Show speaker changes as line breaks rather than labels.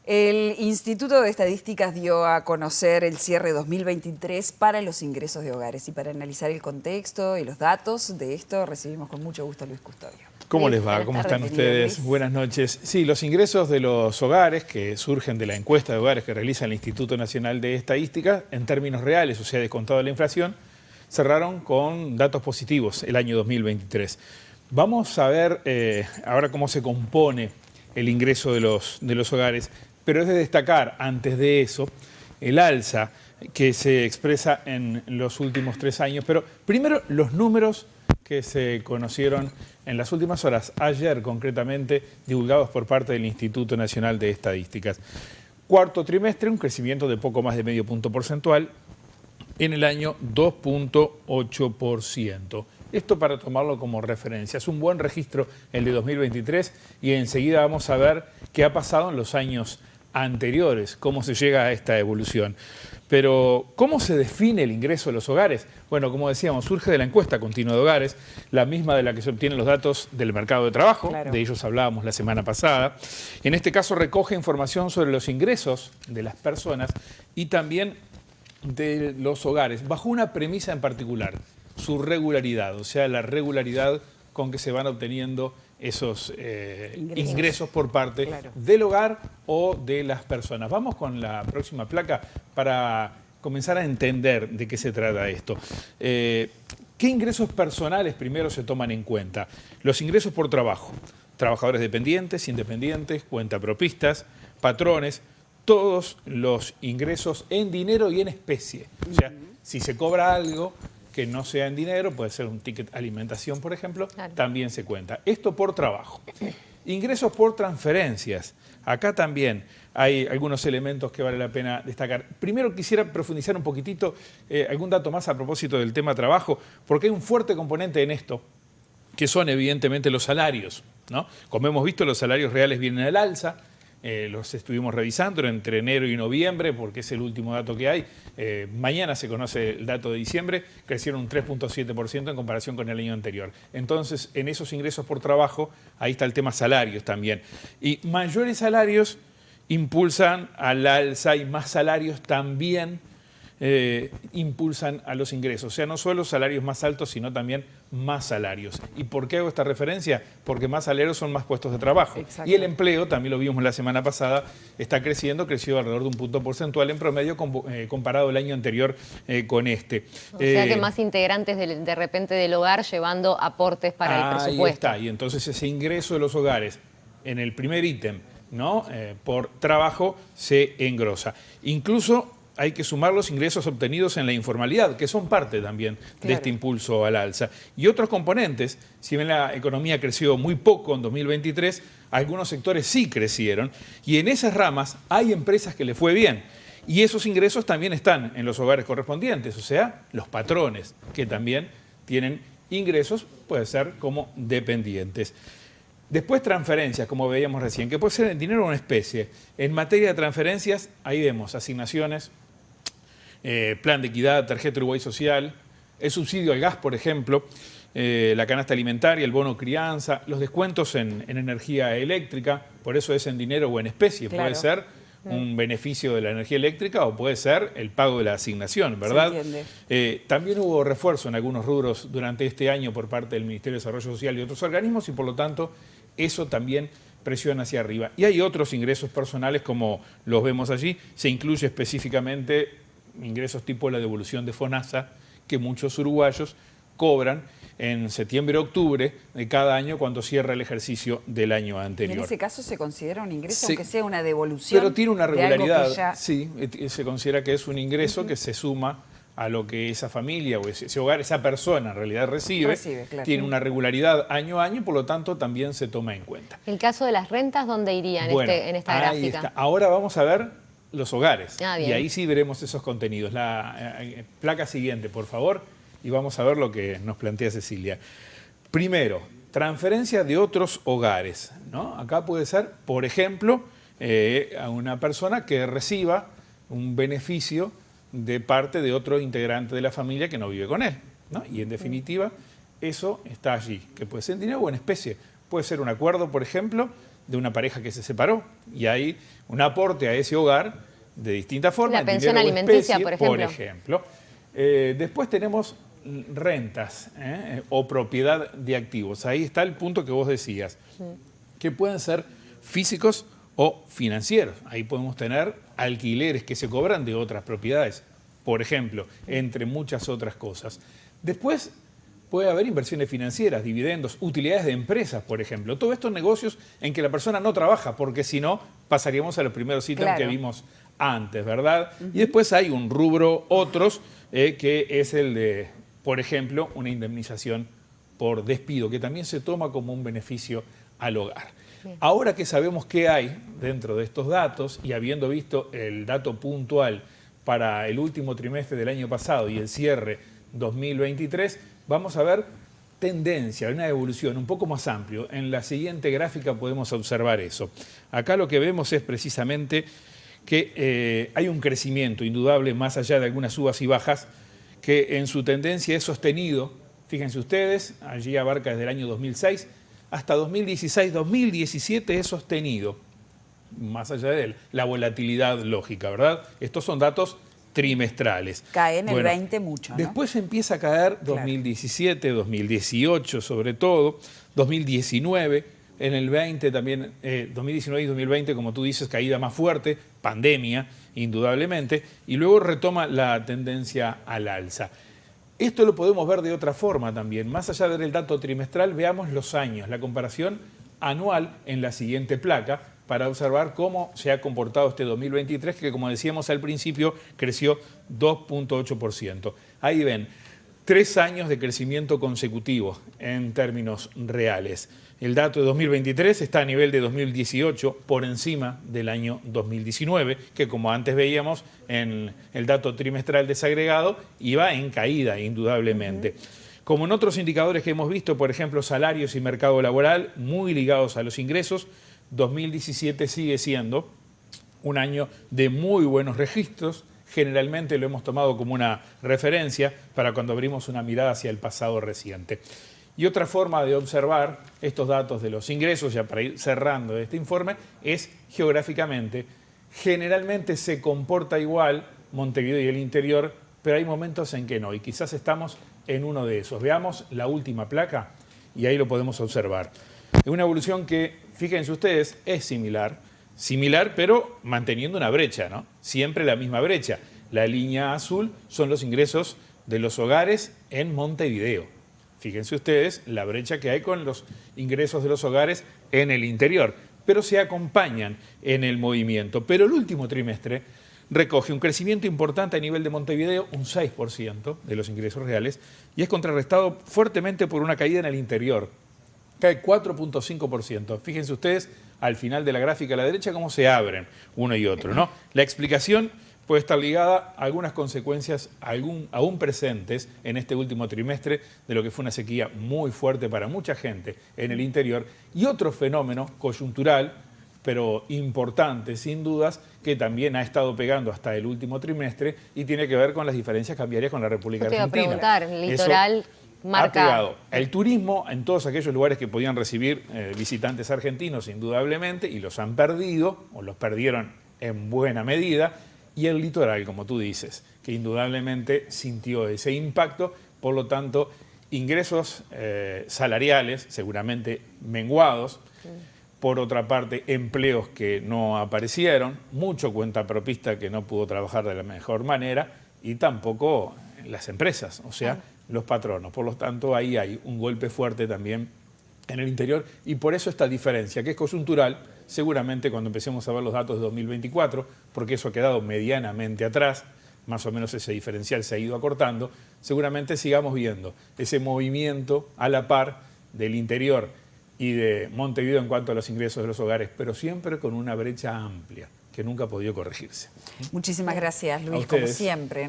El Instituto de Estadísticas dio a conocer el cierre 2023 para los ingresos de hogares. Y para analizar el contexto y los datos de esto, recibimos con mucho gusto a Luis Custodio.
¿Cómo les va? ¿Cómo están ustedes? Buenas noches. Sí, los ingresos de los hogares que surgen de la encuesta de hogares que realiza el Instituto Nacional de Estadística, en términos reales, o sea, descontado de la inflación, cerraron con datos positivos el año 2023. Vamos a ver ahora cómo se compone el ingreso de los hogares, pero es de destacar, antes de eso, el alza que se expresa en los últimos 3 años. Pero primero, los números que se conocieron en las últimas horas, ayer concretamente, divulgados por parte del Instituto Nacional de Estadísticas. Cuarto trimestre, un crecimiento de poco más de medio punto porcentual, en el año 2,8%. Esto para tomarlo como referencia. Es un buen registro el de 2023 y enseguida vamos a ver qué ha pasado en los años anteriores, cómo se llega a esta evolución. Pero, ¿cómo se define el ingreso de los hogares? Bueno, como decíamos, surge de la encuesta continua de hogares, la misma de la que se obtienen los datos del mercado de trabajo, claro. De ellos hablábamos la semana pasada. En este caso recoge información sobre los ingresos de las personas y también de los hogares, bajo una premisa en particular, su regularidad, o sea, la regularidad con que se van obteniendo esos ingresos por parte del hogar o de las personas. Vamos con la próxima placa para comenzar a entender de qué se trata esto. ¿Qué ingresos personales primero se toman en cuenta? Los ingresos por trabajo, trabajadores dependientes, independientes, cuentapropistas, patrones, todos los ingresos en dinero y en especie. O sea, si se cobra algo que no sea en dinero, puede ser un ticket alimentación, por ejemplo, claro, también se cuenta. Esto por trabajo. Ingresos por transferencias. Acá también hay algunos elementos que vale la pena destacar. Primero quisiera profundizar un poquitito, algún dato más a propósito del tema trabajo, porque hay un fuerte componente en esto, que son evidentemente los salarios, ¿no? Como hemos visto, los salarios reales vienen al alza. Los estuvimos revisando entre enero y noviembre porque es el último dato que hay. Mañana se conoce el dato de diciembre, crecieron un 3,7% en comparación con el año anterior. Entonces, en esos ingresos por trabajo, ahí está el tema salarios también. Y mayores salarios impulsan al alza y más salarios también impulsan a los ingresos. O sea, no solo salarios más altos, sino también más salarios. ¿Y por qué hago esta referencia? Porque más salarios son más puestos de trabajo. Exacto. Y el empleo, también lo vimos la semana pasada, está creciendo, creció alrededor de un punto porcentual en promedio comparado el año anterior con este.
O sea que más integrantes de repente del hogar llevando aportes para el presupuesto.
Ahí está, y entonces ese ingreso de los hogares en el primer ítem, ¿no? Por trabajo se engrosa. Incluso hay que sumar los ingresos obtenidos en la informalidad, que son parte también de este impulso al alza. Y otros componentes, si bien la economía creció muy poco en 2023, algunos sectores sí crecieron, y en esas ramas hay empresas que le fue bien. Y esos ingresos también están en los hogares correspondientes, o sea, los patrones, que también tienen ingresos, puede ser como dependientes. Después transferencias, como veíamos recién, que puede ser en dinero o en especie. En materia de transferencias, ahí vemos asignaciones, plan de equidad, tarjeta Uruguay Social, el subsidio al gas, por ejemplo, la canasta alimentaria, el bono crianza, los descuentos en energía eléctrica, por eso es en dinero o en especie, claro. Puede ser un beneficio de la energía eléctrica o puede ser el pago de la asignación, ¿verdad? También hubo refuerzo en algunos rubros durante este año por parte del Ministerio de Desarrollo Social y otros organismos y por lo tanto eso también presiona hacia arriba. Y hay otros ingresos personales como los vemos allí, se incluye específicamente ingresos tipo la devolución de FONASA que muchos uruguayos cobran en septiembre-octubre de cada año cuando cierra el ejercicio del año anterior.
En ese caso se considera un ingreso, aunque sea una devolución.
Pero tiene una regularidad, sí, se considera que es un ingreso que se suma a lo que esa familia o ese hogar, esa persona en realidad recibe claro. Tiene una regularidad año a año y por lo tanto también se toma en cuenta.
¿El caso de las rentas dónde iría en esta gráfica?
Está. Ahora vamos a ver los hogares y ahí sí veremos esos contenidos. La placa siguiente, por favor, y vamos a ver lo que nos plantea Cecilia. Primero, transferencia de otros hogares, ¿no? Acá puede ser, por ejemplo, a una persona que reciba un beneficio de parte de otro integrante de la familia que no vive con él, ¿no? Y en definitiva, eso está allí, que puede ser en dinero o en especie. Puede ser un acuerdo, por ejemplo, de una pareja que se separó y hay un aporte a ese hogar de distintas formas.
La pensión alimenticia, por ejemplo.
Después tenemos rentas o propiedad de activos. Ahí está el punto que vos decías, que pueden ser físicos o financieros. Ahí podemos tener alquileres que se cobran de otras propiedades, por ejemplo, entre muchas otras cosas. Después puede haber inversiones financieras, dividendos, utilidades de empresas, por ejemplo. Todos estos negocios en que la persona no trabaja, porque si no, pasaríamos a los primeros ítems que vimos antes, ¿verdad? Y después hay un rubro otros, que es el de, por ejemplo, una indemnización por despido, que también se toma como un beneficio al hogar. Bien. Ahora que sabemos qué hay dentro de estos datos y habiendo visto el dato puntual para el último trimestre del año pasado y el cierre 2023, vamos a ver tendencia, una evolución un poco más amplio. En la siguiente gráfica podemos observar eso. Acá lo que vemos es precisamente que hay un crecimiento indudable más allá de algunas subas y bajas que en su tendencia es sostenido. Fíjense ustedes, allí abarca desde el año 2006 hasta 2016, 2017 es sostenido, más allá de la volatilidad lógica, ¿verdad? Estos son datos trimestrales.
Cae en el 20 mucho, ¿no?
Después empieza a caer 2017, 2018 sobre todo, 2019, en el 20 también, 2019 y 2020, como tú dices, caída más fuerte, pandemia, indudablemente, y luego retoma la tendencia al alza. Esto lo podemos ver de otra forma también. Más allá de ver el dato trimestral, veamos los años, la comparación anual en la siguiente placa, para observar cómo se ha comportado este 2023, que como decíamos al principio, creció 2.8%. Ahí ven, 3 años de crecimiento consecutivo en términos reales. El dato de 2023 está a nivel de 2018, por encima del año 2019, que como antes veíamos en el dato trimestral desagregado, iba en caída, indudablemente. Como en otros indicadores que hemos visto, por ejemplo, salarios y mercado laboral, muy ligados a los ingresos, 2017 sigue siendo un año de muy buenos registros. Generalmente lo hemos tomado como una referencia para cuando abrimos una mirada hacia el pasado reciente. Y otra forma de observar estos datos de los ingresos, ya para ir cerrando este informe, es geográficamente. Generalmente se comporta igual Montevideo y el interior, pero hay momentos en que no, y quizás estamos en uno de esos. Veamos la última placa y ahí lo podemos observar. Es una evolución que, fíjense ustedes, es similar, pero manteniendo una brecha, ¿no? Siempre la misma brecha. La línea azul son los ingresos de los hogares en Montevideo. Fíjense ustedes la brecha que hay con los ingresos de los hogares en el interior, pero se acompañan en el movimiento. Pero el último trimestre recoge un crecimiento importante a nivel de Montevideo, un 6% de los ingresos reales, y es contrarrestado fuertemente por una caída en el interior. Cae 4.5%. Fíjense ustedes al final de la gráfica a la derecha cómo se abren uno y otro, ¿no? La explicación puede estar ligada a algunas consecuencias aún presentes en este último trimestre de lo que fue una sequía muy fuerte para mucha gente en el interior y otro fenómeno coyuntural, pero importante sin dudas, que también ha estado pegando hasta el último trimestre y tiene que ver con las diferencias cambiarias con la República Argentina.
Te iba a preguntar, el litoral marca...
Ha pegado el turismo en todos aquellos lugares que podían recibir visitantes argentinos, indudablemente, y los han perdido, o los perdieron en buena medida, y el litoral, como tú dices, que indudablemente sintió ese impacto, por lo tanto, ingresos salariales seguramente menguados, por otra parte, empleos que no aparecieron, mucho cuentapropista que no pudo trabajar de la mejor manera, y tampoco las empresas, o sea, los patronos. Por lo tanto, ahí hay un golpe fuerte también en el interior, y por eso esta diferencia, que es coyuntural, seguramente cuando empecemos a ver los datos de 2024, porque eso ha quedado medianamente atrás, más o menos ese diferencial se ha ido acortando, seguramente sigamos viendo ese movimiento a la par del interior y de Montevideo en cuanto a los ingresos de los hogares, pero siempre con una brecha amplia que nunca ha podido corregirse.
Muchísimas gracias, Luis, como siempre.